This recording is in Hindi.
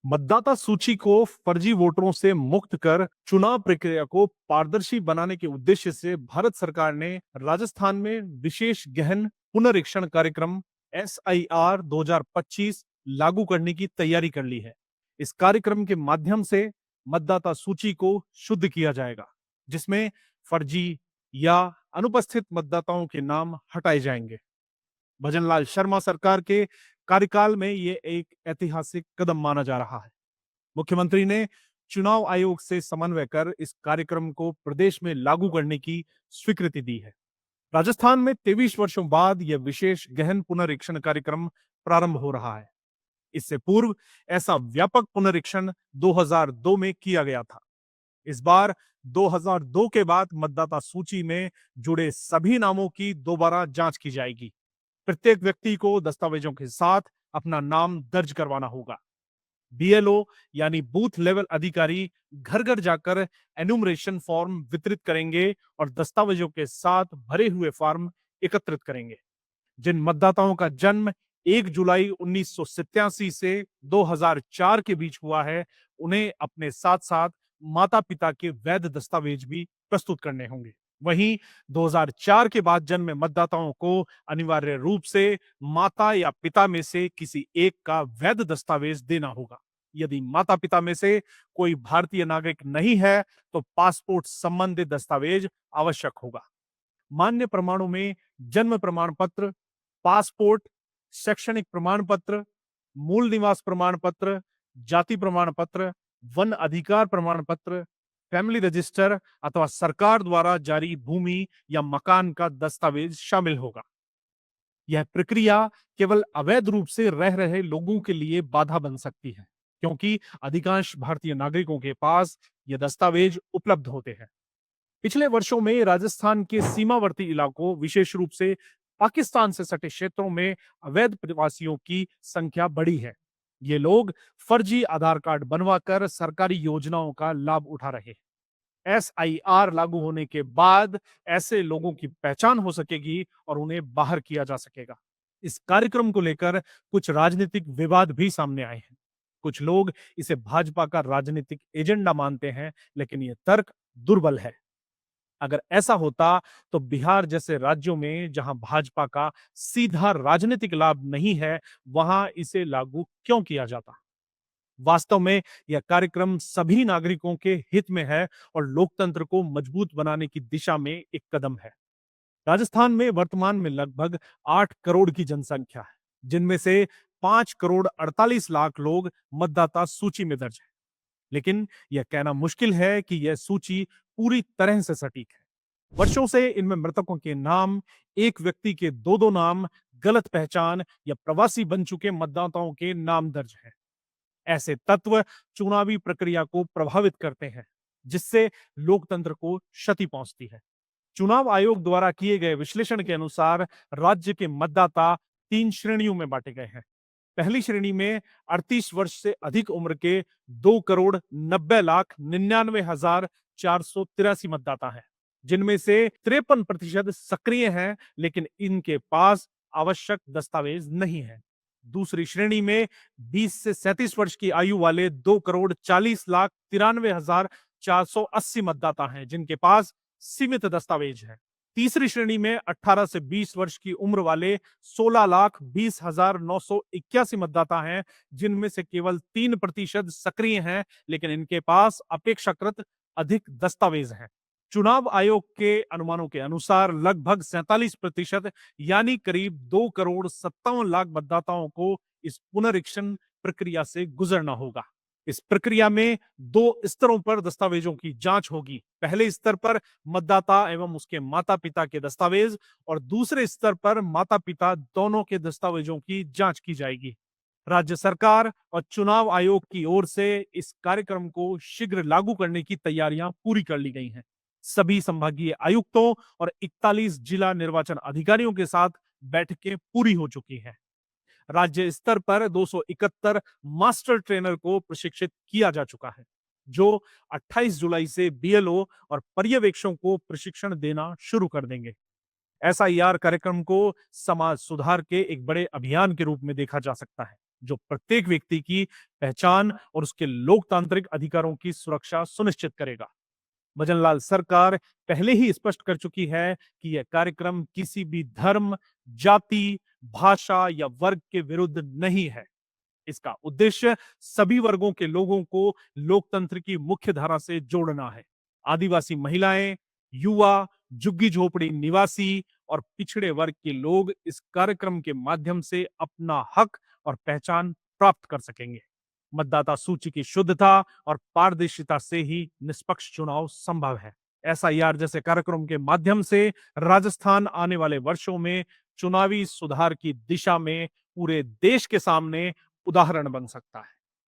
मतदाता सूची को फर्जी वोटरों से मुक्त कर चुनाव प्रक्रिया को पारदर्शी बनाने के उद्देश्य से भारत सरकार ने राजस्थान में विशेष गहन पुनरीक्षण कार्यक्रम SIR 2025 लागू करने की तैयारी कर ली है। इस कार्यक्रम के माध्यम से मतदाता सूची को शुद्ध किया जाएगा, जिसमें फर्जी या अनुपस्थित मतदाताओं के नाम हटाए जाएंगे। भजनलाल शर्मा सरकार के कार्यकाल में ये एक ऐतिहासिक कदम माना जा रहा है। मुख्यमंत्री ने चुनाव आयोग से समन्वय कर इस कार्यक्रम को प्रदेश में लागू करने की स्वीकृति दी है। राजस्थान में 23 वर्षों बाद यह विशेष गहन पुनरीक्षण कार्यक्रम प्रारंभ हो रहा है। इससे पूर्व ऐसा व्यापक पुनरीक्षण 2002 में किया गया था। इस बार 2002 के बाद मतदाता सूची में जुड़े सभी नामों की दोबारा जांच की जाएगी। प्रत्येक व्यक्ति को दस्तावेजों के साथ अपना नाम दर्ज करवाना होगा। BLO यानी बूथ लेवल अधिकारी घर घर जाकर एनुमरेशन फॉर्म वितरित करेंगे और दस्तावेजों के साथ भरे हुए फॉर्म एकत्रित करेंगे। जिन मतदाताओं का जन्म 1 जुलाई 1987 से 2004 के बीच हुआ है, उन्हें अपने साथ साथ माता पिता के वैध दस्तावेज भी प्रस्तुत करने होंगे। वहीं 2004 के बाद जन्मे मतदाताओं को अनिवार्य रूप से माता या पिता में से किसी एक का वैध दस्तावेज देना होगा। यदि माता पिता में से कोई भारतीय नागरिक नहीं है तो पासपोर्ट संबंधित दस्तावेज आवश्यक होगा। मान्य प्रमाणों में जन्म प्रमाण पत्र, पासपोर्ट, शैक्षणिक प्रमाण पत्र, मूल निवास प्रमाण पत्र, जाति प्रमाण पत्र, वन अधिकार प्रमाण पत्र, फैमिली रजिस्टर अथवा सरकार द्वारा जारी भूमि या मकान का दस्तावेज शामिल होगा। यह प्रक्रिया केवल अवैध रूप से रह रहे लोगों के लिए बाधा बन सकती है, क्योंकि अधिकांश भारतीय नागरिकों के पास ये दस्तावेज उपलब्ध होते हैं। पिछले वर्षों में राजस्थान के सीमावर्ती इलाकों, विशेष रूप से पाकिस्तान से सटे क्षेत्रों में अवैध प्रवासियों की संख्या बढ़ी है। ये लोग फर्जी आधार कार्ड बनवाकर सरकारी योजनाओं का लाभ उठा रहे हैं। SIR लागू होने के बाद ऐसे लोगों की पहचान हो सकेगी और उन्हें बाहर किया जा सकेगा। इस कार्यक्रम को लेकर कुछ राजनीतिक विवाद भी सामने आए हैं। कुछ लोग इसे भाजपा का राजनीतिक एजेंडा मानते हैं, लेकिन यह तर्क दुर्बल है। अगर ऐसा होता तो बिहार जैसे राज्यों में जहां भाजपा का सीधा राजनीतिक लाभ नहीं है, वहां इसे लागू क्यों किया जाता? वास्तव में यह कार्यक्रम सभी नागरिकों के हित में है और लोकतंत्र को मजबूत बनाने की दिशा में एक कदम है। राजस्थान में वर्तमान में लगभग 8 करोड़ की जनसंख्या है, जिनमें से 5 करोड़ 48 लाख लोग मतदाता सूची में दर्ज है। लेकिन यह कहना मुश्किल है कि यह सूची पूरी तरह से सटीक है। वर्षों से इनमें मृतकों के नाम, एक व्यक्ति के दो नाम, गलत पहचान या प्रवासी बन चुके मतदाताओं के नाम दर्ज हैं। ऐसे तत्व चुनावी प्रक्रिया को प्रभावित करते हैं, जिससे लोकतंत्र को क्षति पहुंचती है। चुनाव आयोग द्वारा किए गए विश्लेषण के अनुसार राज्य के मतदाता 3 श्रेणियों में बांटे गए हैं। पहली श्रेणी में 38 वर्ष से अधिक उम्र के 2,90,99,483 मतदाता हैं, जिनमें से 53% सक्रिय हैं, लेकिन इनके पास आवश्यक दस्तावेज नहीं है। दूसरी श्रेणी में 20 से 37 वर्ष की आयु वाले 2,40,93,480 मतदाता हैं, जिनके पास सीमित दस्तावेज है। तीसरी श्रेणी में 18 से 20 वर्ष की उम्र वाले 16,20,981 मतदाता हैं, जिनमें से केवल 3% सक्रिय हैं, लेकिन इनके पास अपेक्षाकृत अधिक दस्तावेज हैं। चुनाव आयोग के अनुमानों के अनुसार लगभग 47% यानी करीब 2,57,00,000 मतदाताओं को इस पुनरीक्षण प्रक्रिया से गुजरना होगा। इस प्रक्रिया में 2 स्तरों पर दस्तावेजों की जांच होगी। पहले स्तर पर मतदाता एवं उसके माता पिता के दस्तावेज और दूसरे स्तर पर माता पिता दोनों के दस्तावेजों की जांच की जाएगी। राज्य सरकार और चुनाव आयोग की ओर से इस कार्यक्रम को शीघ्र लागू करने की तैयारियां पूरी कर ली गई हैं। सभी संभागीय आयुक्तों और 41 जिला निर्वाचन अधिकारियों के साथ बैठकें पूरी हो चुकी हैं। राज्य स्तर पर 271 मास्टर ट्रेनर को प्रशिक्षित किया जा चुका है, जो 28 जुलाई से BLO और पर्यवेक्षकों को प्रशिक्षण देना शुरू कर देंगे। SIR कार्यक्रम को समाज सुधार के एक बड़े अभियान के रूप में देखा जा सकता है, जो प्रत्येक व्यक्ति की पहचान और उसके लोकतांत्रिक अधिकारों की सुरक्षा सुनिश्चित करेगा। भजनलाल सरकार पहले ही स्पष्ट कर चुकी है कि यह कार्यक्रम किसी भी धर्म, जाति, भाषा या वर्ग के विरुद्ध नहीं है। इसका उद्देश्य सभी वर्गों के लोगों को लोकतंत्र की मुख्य धारा से जोड़ना है। आदिवासी महिलाएं, युवा, झुग्गी झोपड़ी निवासी और पिछड़े वर्ग के लोग इस कार्यक्रम के माध्यम से अपना हक और पहचान प्राप्त कर सकेंगे। मतदाता सूची की शुद्धता और पारदर्शिता से ही निष्पक्ष चुनाव संभव है। एसआईआर जैसे कार्यक्रम के माध्यम से राजस्थान आने वाले वर्षों में चुनावी सुधार की दिशा में पूरे देश के सामने उदाहरण बन सकता है।